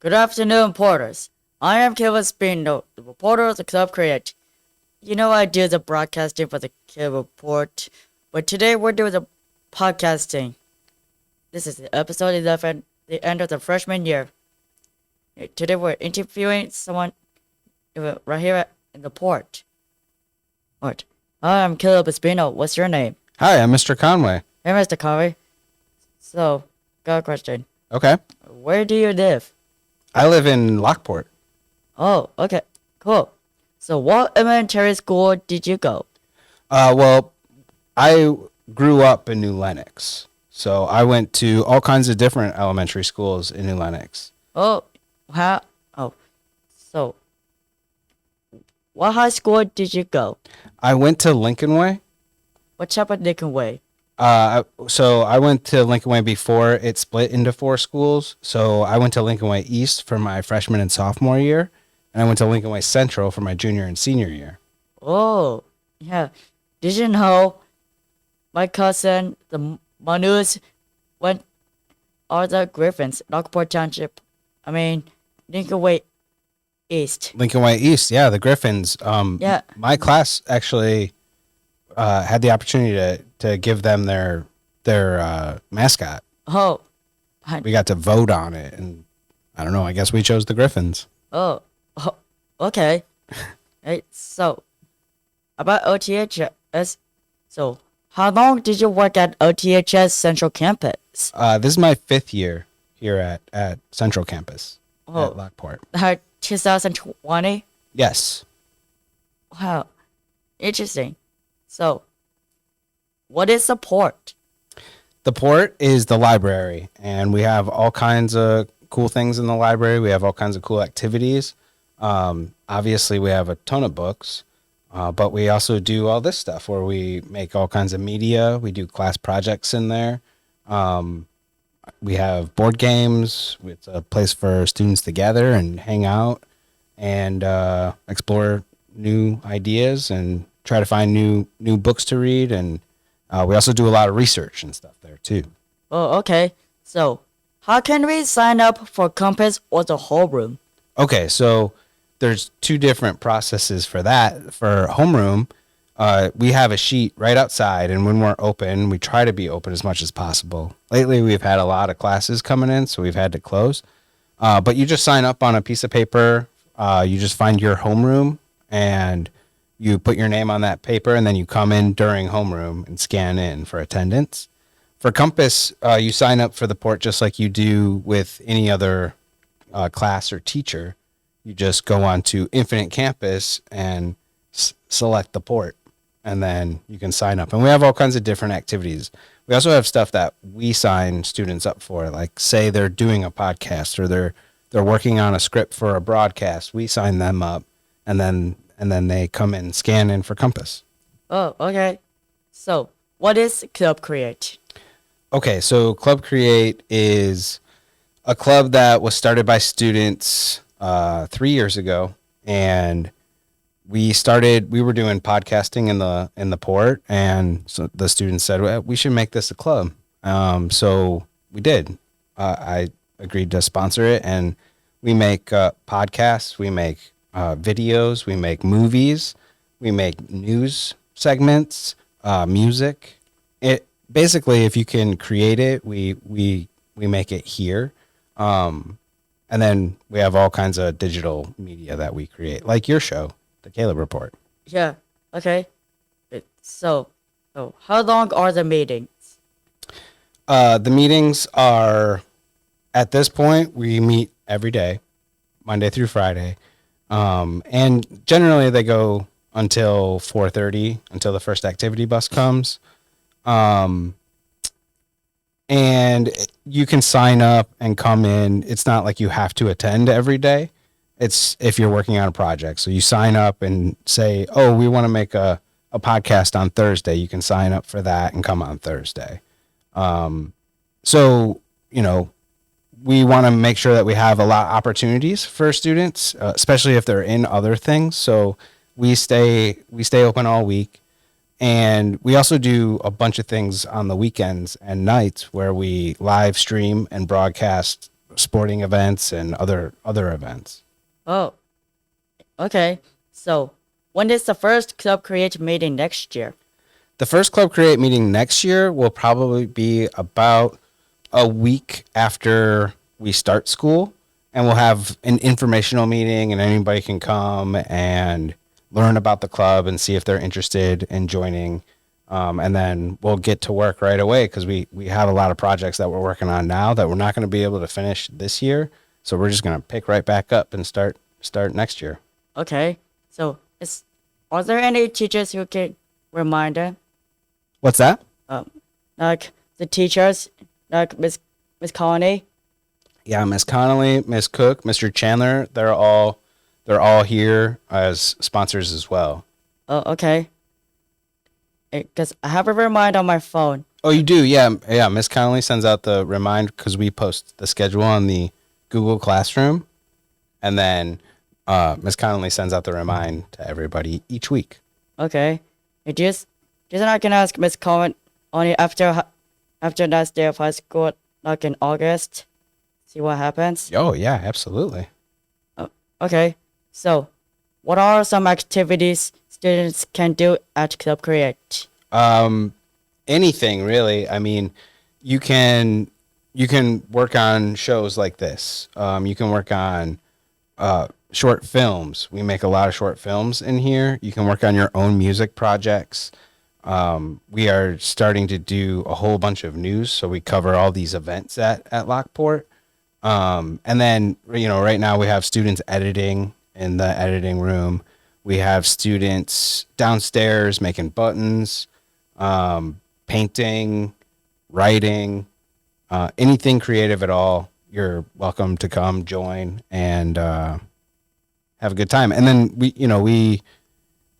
Good afternoon, porters. I am Kevin Spino, the reporter of the Club Create. You know I do the broadcasting for the Kid Report, but today we're doing the podcasting. This is episode 11, the end of the freshman year. Today we're interviewing someone right here in the port. What? Hi, I'm Caleb Espino. What's your name? Hi, I'm Mr. Conway. Hey, Mr. Conway. So, got a question. Okay. Where do you live? I live in Lockport. Oh, okay. Cool. So, what elementary school did you go? Well, I grew up in New Lenox. So I went to all kinds of different elementary schools in New Lenox. Oh, how? Oh, so what high school did you go? I went to Lincoln Way. What type of Lincoln Way? So I went to Lincoln Way before it split into 4 schools. So I went to Lincoln Way East for my freshman and sophomore year, and I went to Lincoln Way Central for my junior and senior year. Oh, yeah. Did you know my cousin, the Manus, went all the Griffins, Lockport Township? I mean, Lincoln Way East. Lincoln Way East, yeah, the Griffins. Yeah. My class actually had the opportunity to give them their mascot. Oh, We got to vote on it, and I don't know. I guess we chose the Griffins. oh, okay. Hey, so about OTHS. So, how long did you work at OTHS Central Campus? This is my 5th year here at Central Campus Oh. at Lockport. 2020? Yes. Wow, interesting. So, what is support? The port is the library, and we have all kinds of cool things in the library. We have all kinds of cool activities. Obviously, we have a ton of books, but we also do all this stuff where we make all kinds of media. We do class projects in there. We have board games. It's a place for students to gather and hang out and explore new ideas and try to find new books to read. And we also do a lot of research and stuff there too. Oh, okay. So, how can we sign up for Compass or the Homeroom? Okay, so there's 2 different processes for that. For homeroom, we have a sheet right outside, and when we're open, we try to be open as much as possible. Lately, we've had a lot of classes coming in, so we've had to close. But you just sign up on a piece of paper. You just find your homeroom, and you put your name on that paper, and then you come in during homeroom and scan in for attendance. For Compass, you sign up for the port just like you do with any other class or teacher. You just go on to Infinite Campus and select the port, and then you can sign up. And we have all kinds of different activities. We also have stuff that we sign students up for, like say they're doing a podcast or they're working on a script for a broadcast. We sign them up, and then they come in, scan in for Compass. Oh, okay. So, what is Club Create? Okay, so Club Create is a club that was started by students 3 years ago, and we were doing podcasting in the port, and so the students said, well, we should make this a club. So we did. I agreed to sponsor it, and we make podcasts, we make videos, we make movies, we make news segments, music. It basically, if you can create it, we make it here. And then we have all kinds of digital media that we create, like your show, The Caleb Report. Yeah, okay. So, how long are the meetings? The meetings are, at this point, we meet every day, Monday through Friday. And generally they go until 4:30, until the first activity bus comes. And you can sign up and come in. It's not like you have to attend every day. It's if you're working on a project. So you sign up and say, oh, we want to make a podcast on Thursday. You can sign up for that and come on Thursday. So, we want to make sure that we have a lot of opportunities for students, especially if they're in other things. So we stay open all week. And we also do a bunch of things on the weekends and nights where we live stream and broadcast sporting events and other events. Oh, okay. So, when is the first Club Create meeting next year? The first Club Create meeting next year will probably be about a week after we start school, and we'll have an informational meeting, and anybody can come and learn about the club and see if they're interested in joining. And then we'll get to work right away because we have a lot of projects that we're working on now that we're not going to be able to finish this year. So we're just going to pick right back up and start next year. Okay. So, are there any teachers who can remind them? What's that? Like the teachers, like Miss Colony? Yeah, Miss Connolly, Miss Cook, Mr. Chandler, they're all here as sponsors as well. Oh, okay. Because I have a reminder on my phone. Oh, you do? Yeah, yeah. Miss Connolly sends out the remind because we post the schedule on the Google Classroom, and then Miss Connolly sends out the remind to everybody each week. Okay. Just I can ask Miss Cohen only after last day of high school, like in August. See what happens. Oh, yeah, absolutely. Okay. So, what are some activities students can do at Club Create? Anything really. I mean, you can work on shows like this. You can work on short films. We make a lot of short films in here. You can work on your own music projects. We are starting to do a whole bunch of news, so we cover all these events at Lockport. And then, right now we have students editing in the editing room. We have students downstairs making buttons, painting, writing, anything creative at all. You're welcome to come join and have a good time. And then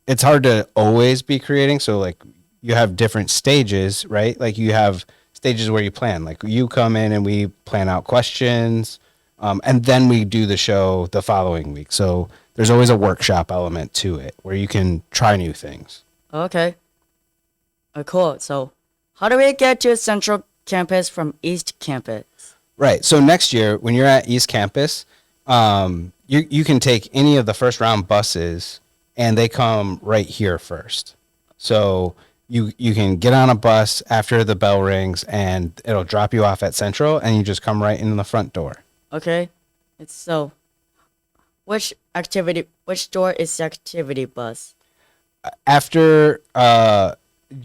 it's hard to always be creating. So like you have different stages, right? Like you have stages where you plan, like you come in and we plan out questions. And then we do the show the following week. So there's always a workshop element to it where you can try new things. Okay. Cool. So, how do we get to Central Campus from East Campus? Right. So next year, when you're at East Campus, you can take any of the first round buses, and they come right here first. So you can get on a bus after the bell rings, and it'll drop you off at Central, and you just come right in the front door. Okay. Which door is the activity bus? After, do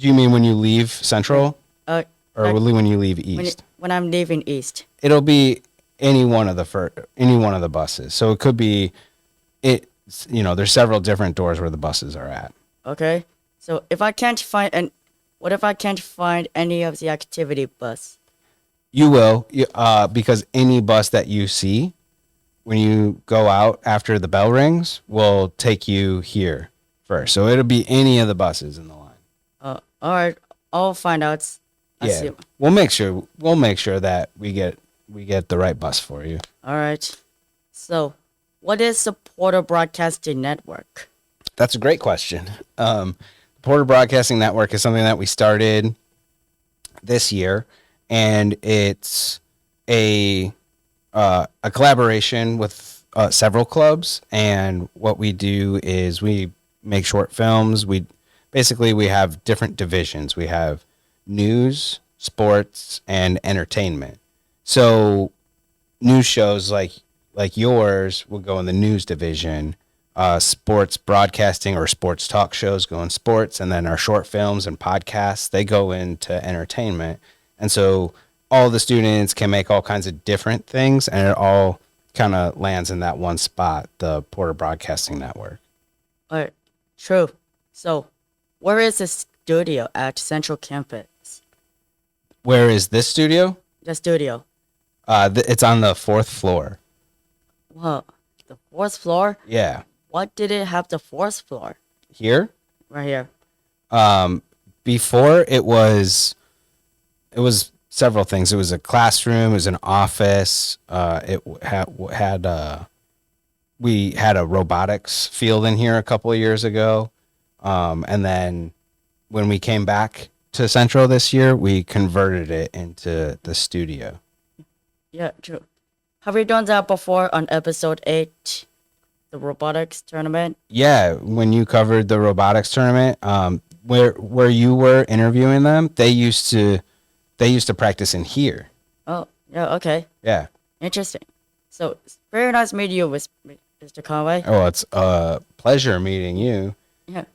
you mean when you leave Central, Uh, or like when you leave East? when I'm leaving East. It'll be any one of the buses. So it could be there's several different doors where the buses are at. Okay. So if I can't find what if I can't find any of the activity bus? You will, because any bus that you see when you go out after the bell rings will take you here first. So it'll be any of the buses in the line. All right. I'll find out. Yeah, we'll make sure that we get the right bus for you. All right. So, what is the Porter Broadcasting Network? That's a great question. The Porter Broadcasting Network is something that we started this year, and it's a collaboration with several clubs. And what we do is we make short films. We have different divisions. We have news, sports, and entertainment. So news shows like yours will go in the news division. Sports broadcasting or sports talk shows go in sports, and then our short films and podcasts, they go into entertainment. And so all the students can make all kinds of different things, and it all kind of lands in that one spot, the Porter Broadcasting Network. All right. True. So, where is the studio at Central Campus? Where is this studio? The studio. It's on the 4th floor. Well, the 4th floor? Yeah. What did it have the 4th floor? Here? Right here. Before it was several things. It was a classroom. It was an office. We had a robotics field in here a couple of years ago. And then when we came back to Central this year, we converted it into the studio. Yeah, true. Have you done that before on episode 8, the robotics tournament? Yeah, when you covered the robotics tournament, where you were interviewing them, they used to practice in here. Oh, yeah, okay. Yeah. Interesting. So, it's very nice meeting you, Mr. Conway. Oh, it's a pleasure meeting you. Yeah.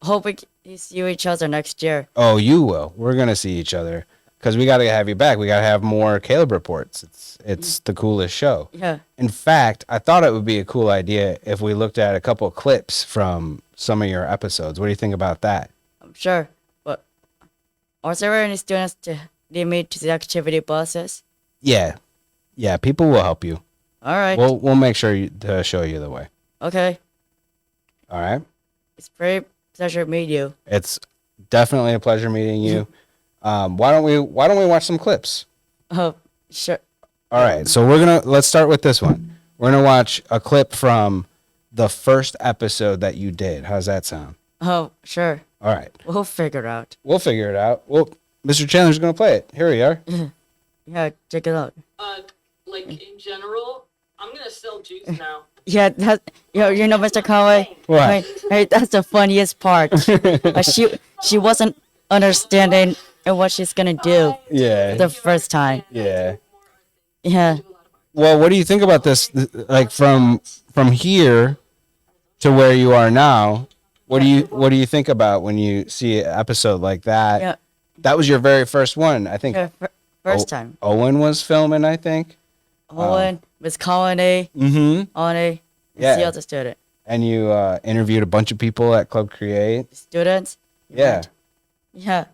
Hope we see each other next year. Oh, you will. We're gonna see each other because we got to have you back. We got to have more Caleb reports. It's the coolest show. Yeah. In fact, I thought it would be a cool idea if we looked at a couple of clips from some of your episodes. What do you think about that? I'm sure. But are there any students to lead me to the activity buses? Yeah, people will help you. All right. We'll make sure to show you the way. Okay. All right. It's very pleasure to meet you. It's definitely a pleasure meeting you. Why don't we watch some clips? Oh, sure. All right. So let's start with this one. We're gonna watch a clip from the first episode that you did. How's that sound? Oh, sure. All right. We'll figure it out. We'll figure it out. Well, Mr. Chandler's gonna play it. Here we are. Yeah, check it out. Like in general, I'm gonna sell juice now. Yeah, Mr. Conway. What? Hey, that's the funniest part. She wasn't understanding what she's gonna do Yeah. the first time. Yeah. Yeah. Well, what do you think about this? Like from here to where you are now, what do you think about when you see an episode like that? Yeah. That was your very first one, I think. Yeah, first time. Owen was filming, I think. Owen, Miss Colony, Mm-hmm. Ollie, Yeah. the other student. And you interviewed a bunch of people at Club Create. Students. Yeah. Yeah.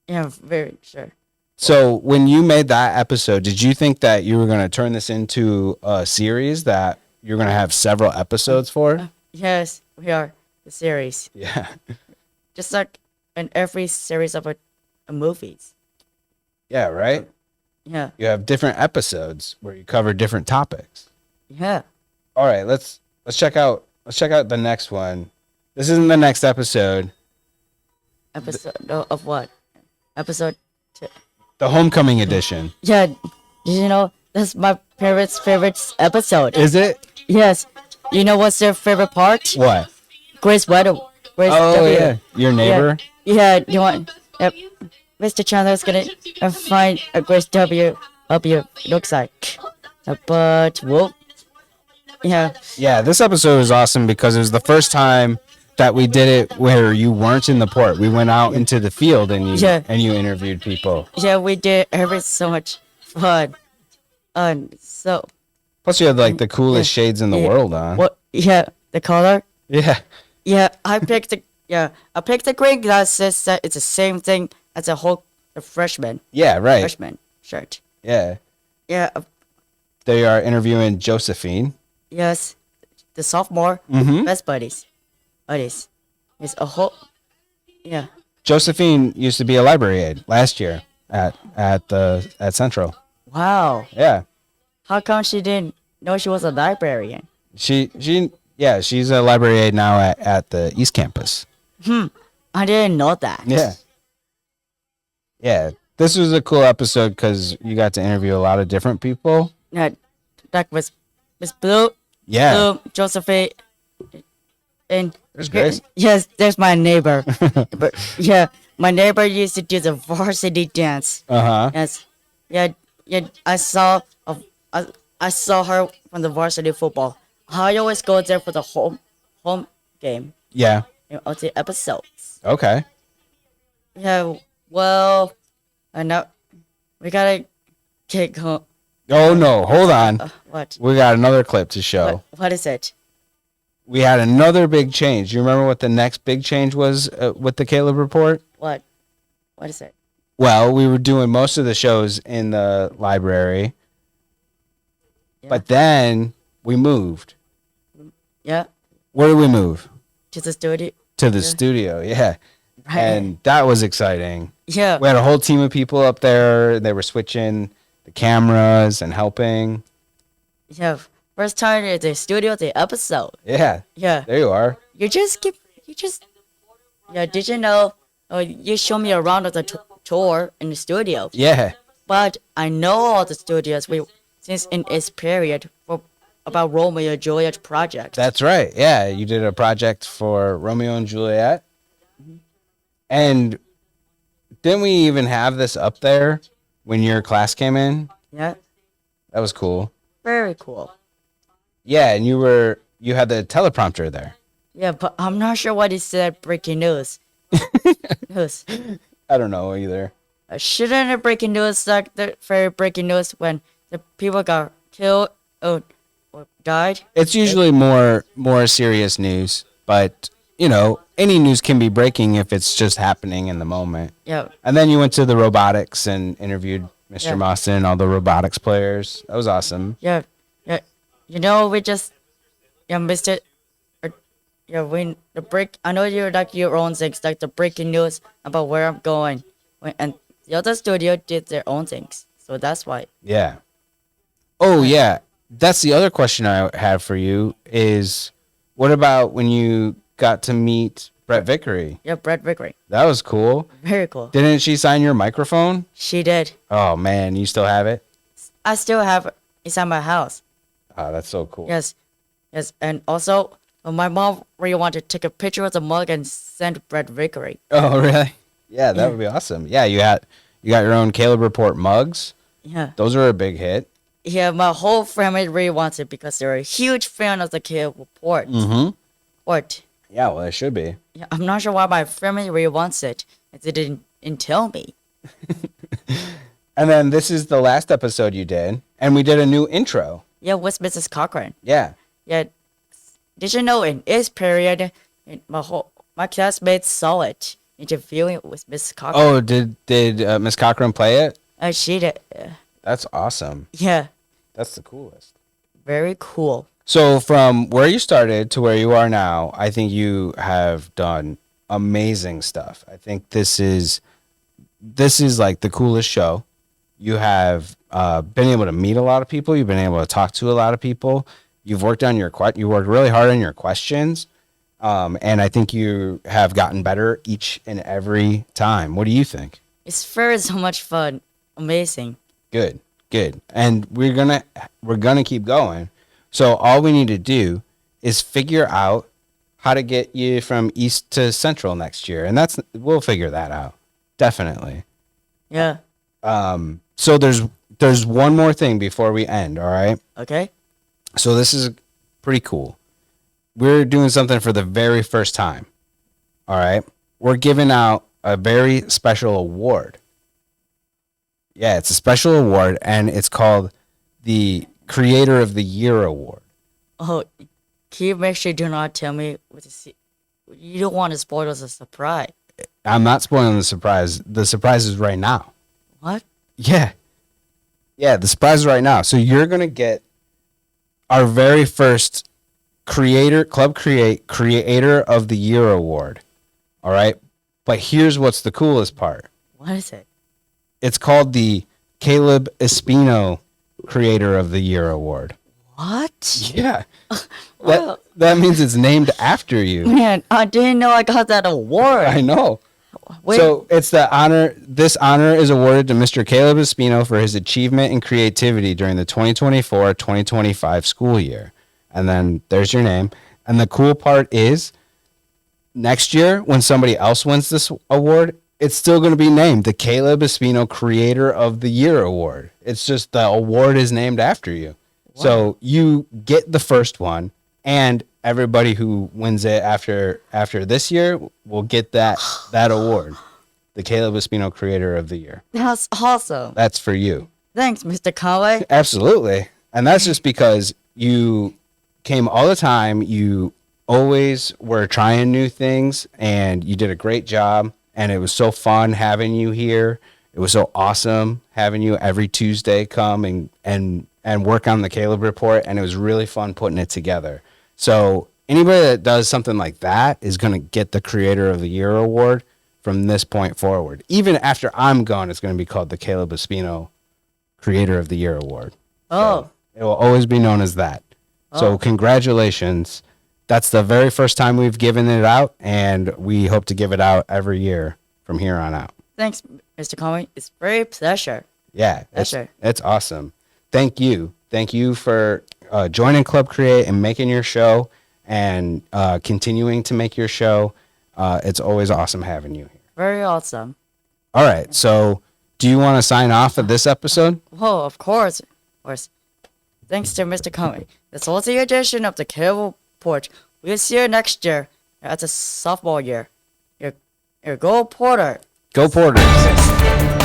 Yeah, very sure. So when you made that episode, did you think that you were going to turn this into a series that you're going to have several episodes for? Yes, we are the series. Yeah. Just like in every series of a movies. Yeah, right? Yeah. You have different episodes where you cover different topics. Yeah. All right, let's check out the next one. This isn't the next episode. Episode of what? Episode 2. The homecoming edition. Yeah. Did you know that's my favorite episode? Is it? Yes. You know what's their favorite part? What? Grace Weather. Grace Oh W. yeah, your neighbor. Yeah. You want? Yep. Mr. Chandler's gonna find a Grace W. Looks like. But whoop. Yeah. Yeah, this episode was awesome because it was the first time that we did it where you weren't in the port. We went out into the field and you interviewed people. Yeah, we did so much fun. So. Plus, you had like the coolest shades in the world on. What? Yeah, the color. Yeah. Yeah, I picked the green glasses. That it's the same thing as the freshman Yeah. Right. freshman shirt. Yeah. Yeah. They are interviewing Josephine. Yes, the sophomore Mm-hmm. best buddies. It's a whole. Yeah. Josephine used to be a library aide last year at Central. Wow. Yeah. How come she didn't know she was a librarian? She's a library aide now at the East Campus. I didn't know that. Yeah. Yeah. This was a cool episode because you got to interview a lot of different people. Yeah, that was Miss Blue, Yeah. Josephine, and There's Grace. Yes, there's my neighbor. But yeah, my neighbor used to do the varsity dance. Uh-huh. Yes, yeah. I saw her from the varsity football. I always go there for the home game. Yeah. Of the episodes. Okay. Yeah. Well, I know we gotta get home. Oh no, hold on. What? We got another clip to show. What is it? We had another big change. You remember what the next big change was with the Caleb report? What? What is it? Well, we were doing most of the shows in the library, Yeah. but then we moved. Yeah. Where did we move? To the studio. To the studio, yeah. Right. And that was exciting. Yeah. We had a whole team of people up there. They were switching the cameras and helping. Yeah. First time at the studio, the episode. Yeah, Yeah. there you are. Yeah, did you know? You showed me around of the tour in the studio. Yeah. But I know all the studios. since in its period for about Romeo and Juliet project. That's right. Yeah, you did a project for Romeo and Juliet. And didn't we even have this up there when your class came in? Yeah, That was cool. very cool. Yeah, and you had the teleprompter there. Yeah, but I'm not sure what he said. Breaking news. News. I don't know either. Shouldn't a breaking news like the very breaking news when the people got killed or died? It's usually more serious news, but you know, any news can be breaking if it's just happening in the moment. Yeah, And then you went to the robotics and interviewed Mr. Yeah. Mawson and all the robotics players. That was awesome. yeah, yeah. You know, we just missed it. Yeah, when the break, I know you like your own things, like the breaking news about where I'm going, and the other studio did their own things, so that's why. Yeah. Oh yeah. That's the other question I have for you is what about when you got to meet Brett Vickery? Yeah, Brett Vickery, That was cool. very cool. Didn't she sign your microphone? She did. Oh man, you still have it? I still have it inside my house. Oh, that's so cool. Yes, yes, and also my mom really wanted to take a picture of the mug and send Brett Vickery. Oh really? Yeah, that would be awesome. Yeah, you got your own Caleb Report mugs. Yeah, Those are a big hit. yeah, my whole family really wants it because they're a huge fan of the Caleb Report. Mm-hmm. Report. Yeah, well, it should be. Yeah, I'm not sure why my family really wants it. They didn't tell me. And then this is the last episode you did, and we did a new intro. Yeah, with Mrs. Cochran. Yeah. Yeah, did you know in this period, my classmates saw it interviewing with Mrs. Cochran. Oh, did Miss Cochran play it? She did. That's awesome. Yeah, That's the coolest. very cool. So from where you started to where you are now, I think you have done amazing stuff. I think this is like the coolest show. You have been able to meet a lot of people. You've been able to talk to a lot of people. You've worked on you worked really hard on your questions, and I think you have gotten better each and every time. What do you think? It's very so much fun. Amazing. Good, good. And we're gonna keep going. So all we need to do is figure out how to get you from East to Central next year, and we'll figure that out definitely. Yeah. So there's one more thing before we end. All right. Okay. So this is pretty cool. We're doing something for the very first time. All right. We're giving out a very special award. Yeah, it's a special award, and it's called the Creator of the Year Award. Oh, can you make sure you do not tell me what to see? You don't want to spoil us a surprise. I'm not spoiling the surprise. The surprise is right now. What? Yeah. Yeah, the surprise is right now. So you're going to get our very first Creator of the Year Award. All right? But here's what's the coolest part. What is it? It's called the Caleb Espino Creator of the Year Award. What? Yeah. Wow. That means it's named after you. Man, I didn't know I got that award. I know. Wait, So it's the honor. This honor is awarded to Mr. Caleb Espino for his achievement and creativity during the 2024-2025 school year. And then there's your name. And the cool part is, next year when somebody else wins this award, it's still going to be named the Caleb Espino Creator of the Year Award. It's just the award is named after you. Wow. So you get the first one, and everybody who wins it after this year will get that award, the Caleb Espino Creator of the Year. that's awesome. That's for you. Thanks, Mr. Conway. Absolutely. And that's just because you came all the time. You always were trying new things, and you did a great job. And it was so fun having you here. It was so awesome having you every Tuesday come and work on the Caleb Report. And it was really fun putting it together. So anybody that does something like that is going to get the Creator of the Year Award from this point forward. Even after I'm gone, it's going to be called the Caleb Espino Creator of the Year Award. Oh, It will always be known as that. So congratulations. That's the very first time we've given it out, and we hope to give it out every year from here on out. thanks, Mr. Conway. It's very pleasure. Yeah, Pleasure. it's awesome. thank you. Thank you for joining Club Create and making your show and continuing to make your show. It's always awesome having you here. Very awesome. All right. So, do you want to sign off of this episode? Whoa, of course. Of course. Thanks to Mr. Conway. This was the edition of the Cable Porch. We'll see you next year at the sophomore year. Your Go Porter. Go Porters.